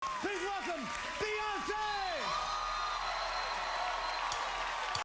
Please welcome Beyonce!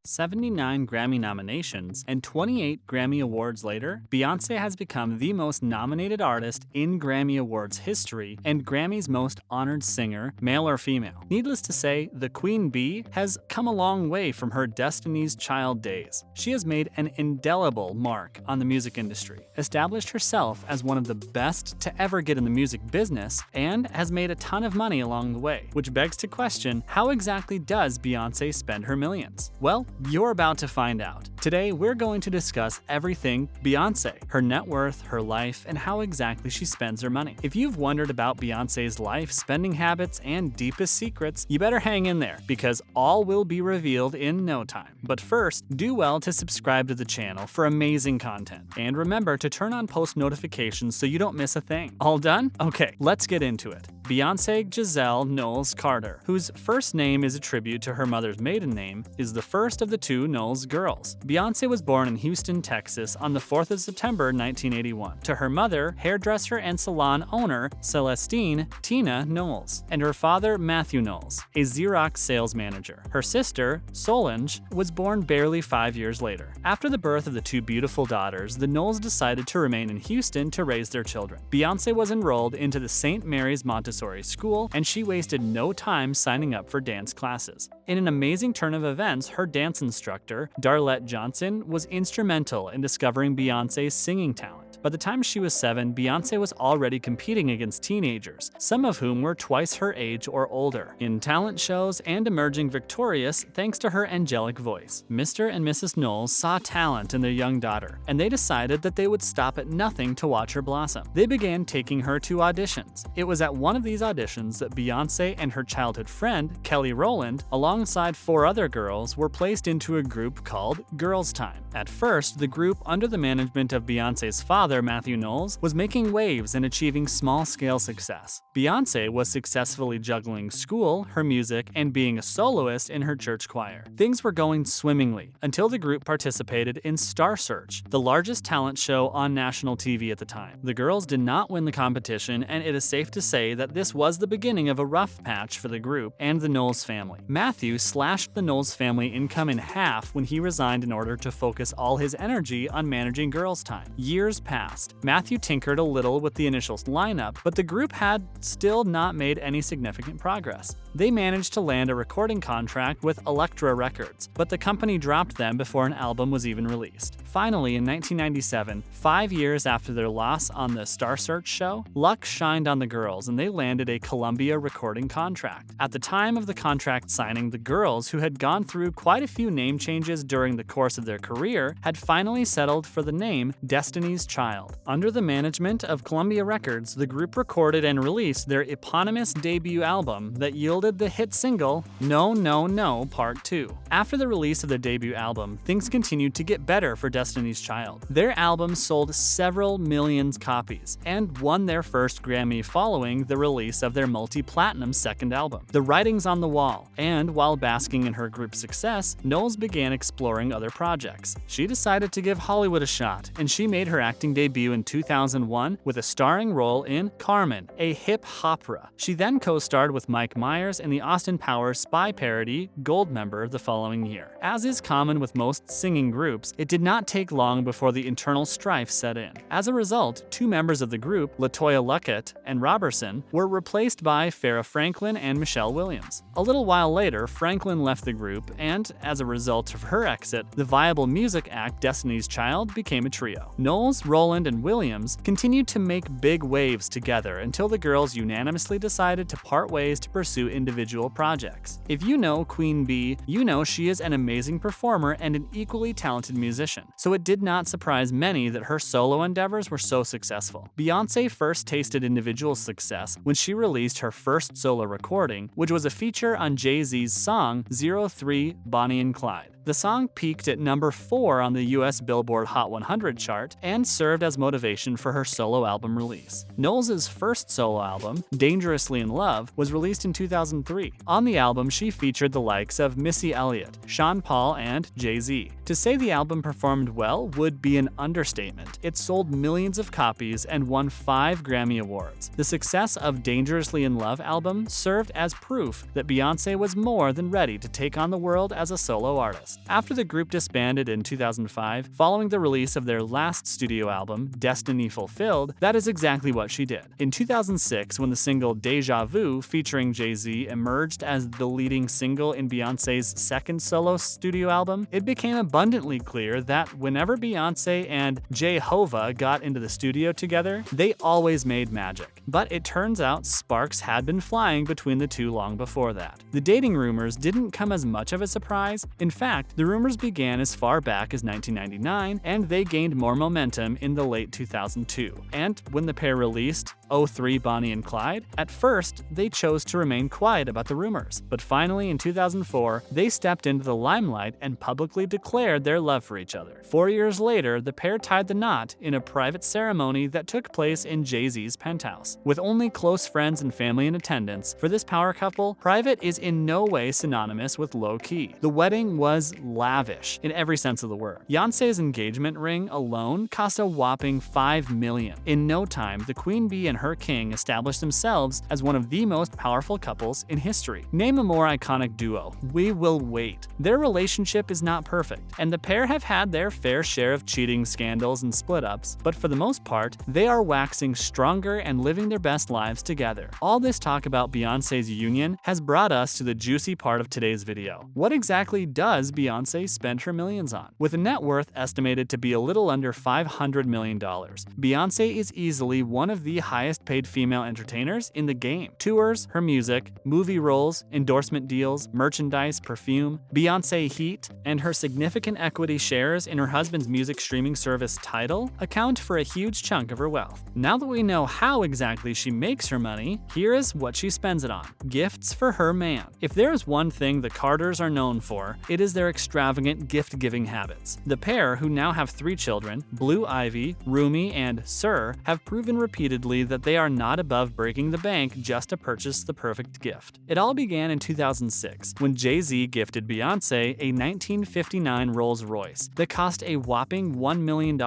79 Grammy nominations and 28 Grammy Awards later, Beyoncé has become the most nominated artist in Grammy Awards history and Grammy's most honored singer, male or female. Needless to say, the Queen Bee has come a long way from her Destiny's Child days. She has made an indelible mark on the music industry, established herself as one of the best to ever get in the music business, and has made a ton of money along the way, which begs to question, how exactly does Beyoncé spend her millions? Well, you're about to find out. Today, we're going to discuss everything Beyoncé, her net worth, her life, and how exactly she spends her money. If you've wondered about Beyoncé's life, spending habits, and deepest secrets, you better hang in there, because all will be revealed in no time. But first, do well to subscribe to the channel for amazing content. And remember to turn on post notifications so you don't miss a thing. All done? Okay, let's get into it. Beyonce Giselle Knowles Carter, whose first name is a tribute to her mother's maiden name, is the first of the two Knowles girls. Beyoncé was born in Houston, Texas on the 4th of September 1981, to her mother, hairdresser and salon owner Celestine Tina Knowles, and her father, Matthew Knowles, a Xerox sales manager. Her sister, Solange, was born barely 5 years later. After the birth of the two beautiful daughters, the Knowles decided to remain in Houston to raise their children. Beyoncé was enrolled into the St. Mary's Montessori School, and she wasted no time signing up for dance classes. In an amazing turn of events, her dance instructor, Darlette Johnson, was instrumental in discovering Beyoncé's singing talent. By the time she was 7, Beyoncé was already competing against teenagers, some of whom were twice her age or older, in talent shows and emerging victorious thanks to her angelic voice. Mr. and Mrs. Knowles saw talent in their young daughter, and they decided that they would stop at nothing to watch her blossom. They began taking her to auditions. It was at one of these auditions that Beyoncé and her childhood friend, Kelly Rowland, alongside 4 other girls, were placed into a group called Girls Tyme. At first, the group, under the management of Beyoncé's father, Matthew Knowles, was making waves and achieving small-scale success. Beyoncé was successfully juggling school, her music, and being a soloist in her church choir. Things were going swimmingly until the group participated in Star Search, the largest talent show on national TV at the time. The girls did not win the competition, and it is safe to say that this was the beginning of a rough patch for the group and the Knowles family. Matthew slashed the Knowles family income in half when he resigned in order to focus all his energy on managing Girls Tyme. Years passed. Matthew tinkered a little with the initial lineup, but the group had still not made any significant progress. They managed to land a recording contract with Elektra Records, but the company dropped them before an album was even released. Finally, in 1997, 5 years after their loss on the Star Search show, luck shined on the girls and they landed a Columbia recording contract. At the time of the contract signing, the girls, who had gone through quite a few name changes during the course of their career, had finally settled for the name Destiny's Child. Under the management of Columbia Records, the group recorded and released their eponymous debut album that yielded the hit single No No No Part 2. After the release of their debut album, things continued to get better for Destiny's Child. Their album sold several million copies and won their first Grammy following the release of their multi-platinum second album, The Writing's on the Wall. And while basking in her group's success, Knowles began exploring other projects. She decided to give Hollywood a shot, and she made her acting debut in 2001 with a starring role in Carmen, a hip-opera. She then co-starred with Mike Myers in the Austin Powers spy parody Goldmember the following year. As is common with most singing groups, it did not take long before the internal strife set in. As a result, 2 members of the group, LaToya Luckett and Robertson, were replaced by Farrah Franklin and Michelle Williams. A little while later, Franklin left the group, and as a result of her exit, the viable music act Destiny's Child became a trio. Knowles, Rowland, and Williams continued to make big waves together until the girls unanimously decided to part ways to pursue individual projects. If you know Queen Bee, you know she is an amazing performer and an equally talented musician, so it did not surprise many that her solo endeavors were so successful. Beyoncé first tasted individual success when she released her first solo recording, which was a feature on Jay-Z's song 03 Bonnie and Clyde. The song peaked at number 4 on the US Billboard Hot 100 chart and served as motivation for her solo album release. Knowles' first solo album, Dangerously in Love, was released in 2003. On the album, she featured the likes of Missy Elliott, Sean Paul, and Jay-Z. To say the album performed well would be an understatement. It sold millions of copies and won 5 Grammy Awards. The success of Dangerously in Love album served as proof that Beyonce was more than ready to take on the world as a solo artist. After the group disbanded in 2005, following the release of their last studio album, Destiny Fulfilled, that is exactly what she did. In 2006, when the single Deja Vu featuring Jay-Z emerged as the leading single in Beyonce's second solo studio album, it became abundantly clear that whenever Beyonce and Jehovah got into the studio together, they always made magic. But it turns out sparks had been flying between the two long before that. The dating rumors didn't come as much of a surprise. In fact, the rumors began as far back as 1999, and they gained more momentum in the late 2002. And when the pair released '03 Bonnie and Clyde, at first they chose to remain quiet about the rumors. But finally, in 2004, they stepped into the limelight and publicly declared their love for each other. 4 years later, the pair tied the knot in a private ceremony that took place in Jay-Z's penthouse. With only close friends and family in attendance, for this power couple, private is in no way synonymous with low-key. The wedding was lavish in every sense of the word. Beyoncé's engagement ring alone cost a whopping $5 million. In no time, the Queen Bee and her king established themselves as one of the most powerful couples in history. Name a more iconic duo. We will wait. Their relationship is not perfect, and the pair have had their fair share of cheating scandals and split-ups, but for the most part, they are waxing stronger and living their best lives together. All this talk about Beyonce's union has brought us to the juicy part of today's video. What exactly does Beyonce spend her millions on? With a net worth estimated to be a little under $500 million, Beyonce is easily one of the highest paid female entertainers in the game. Tours, her music, movie roles, endorsement deals, merchandise, perfume, Beyonce Heat, and her significant equity shares in her husband's music streaming service Tidal account for a huge chunk of her wealth. Now that we know how exactly she makes her money, here is what she spends it on. Gifts for her man. If there is one thing the Carters are known for, it is their extravagant gift-giving habits. The pair, who now have 3 children, Blue Ivy, Rumi, and Sir, have proven repeatedly that they are not above breaking the bank just to purchase the perfect gift. It all began in 2006, when Jay-Z gifted Beyonce a 1959 Rolls-Royce that cost a whopping $1 million.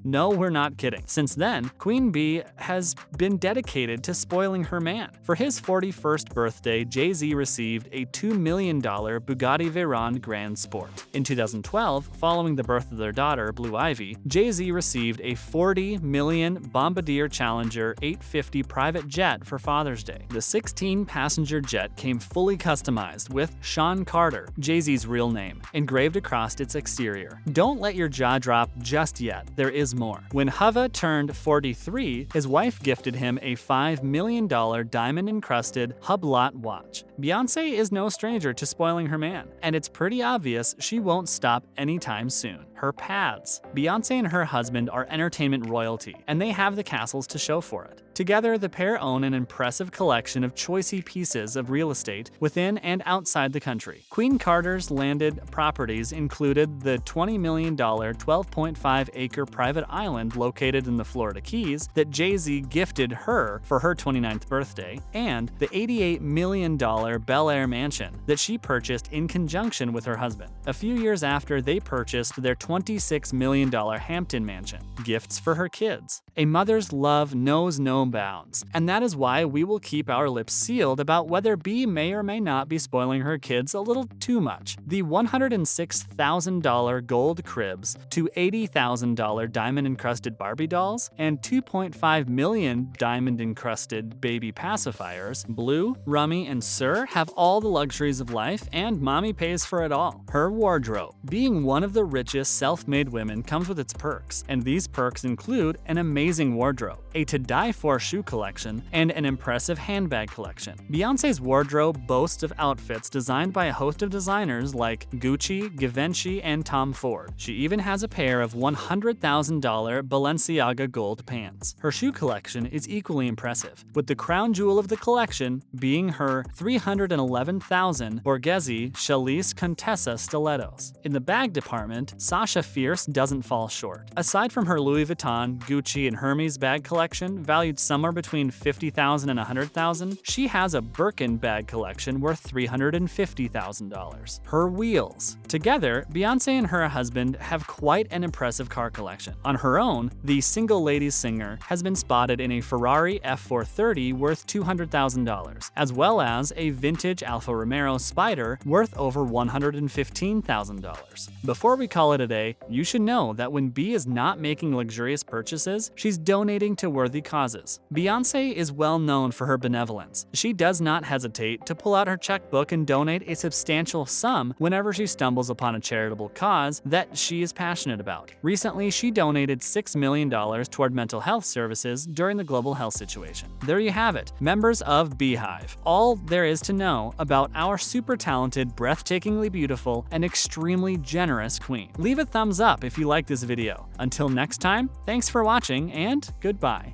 No, we're not kidding. Since then, Queen Bee has been dedicated to spoiling her man. For his 41st birthday, Jay-Z received a $2 million Bugatti Veyron Grand Sport. In 2012, following the birth of their daughter, Blue Ivy, Jay-Z received a $40 million Bombardier Challenger 850 private jet for Father's Day. The 16-passenger jet came fully customized with Sean Carter, Jay-Z's real name, engraved across its exterior. Don't let your jaw drop just yet, there is more. When Hava turned 43, his wife gifted him a $5 million diamond-encrusted Hublot watch. Beyonce is no stranger to spoiling her man, and it's pretty obvious she won't stop anytime soon. Her pads. Beyonce and her husband are entertainment royalty, and they have the castles to show for it. Together, the pair own an impressive collection of choicey pieces of real estate within and outside the country. Queen Carter's landed properties included the $20 million 12.5-acre private island located in the Florida Keys that Jay-Z gifted her for her 29th birthday, and the $88 million Bel Air mansion that she purchased in conjunction with her husband. A few years after, they purchased their $26 million Hampton mansion. Gifts for her kids. A mother's love knows no bounds, and that is why we will keep our lips sealed about whether Bey may or may not be spoiling her kids a little too much. The $106,000 gold cribs to $80,000 diamond-encrusted Barbie dolls and $2.5 million diamond-encrusted baby pacifiers, Blue, Rummy, and Sir have all the luxuries of life, and mommy pays for it all. Her wardrobe. Being one of the richest self-made women comes with its perks, and these perks include an amazing wardrobe, a to-die-for shoe collection, and an impressive handbag collection. Beyonce's wardrobe boasts of outfits designed by a host of designers like Gucci, Givenchy, and Tom Ford. She even has a pair of $100,000 Balenciaga gold pants. Her shoe collection is equally impressive, with the crown jewel of the collection being her $311,000 Borghese Chalice Contessa stilettos. In the bag department, Sasha Fierce doesn't fall short. Aside from her Louis Vuitton, Gucci, and Hermes bag collection, valued somewhere between $50,000 and $100,000, she has a Birkin bag collection worth $350,000. Her wheels. Together, Beyonce and her husband have quite an impressive car collection. On her own, the single ladies singer has been spotted in a Ferrari F430 worth $200,000, as well as a vintage Alfa Romeo Spider worth over $115,000. Before we call it a day, you should know that when B is not making luxurious purchases, she's donating to worthy causes. Beyonce is well known for her benevolence. She does not hesitate to pull out her checkbook and donate a substantial sum whenever she stumbles upon a charitable cause that she is passionate about. Recently, she donated $6 million toward mental health services during the global health situation. There you have it, members of Beehive. All there is to know about our super talented, breathtakingly beautiful, and extremely generous queen. Leave a thumbs up if you like this video. Until next time, thanks for watching and goodbye.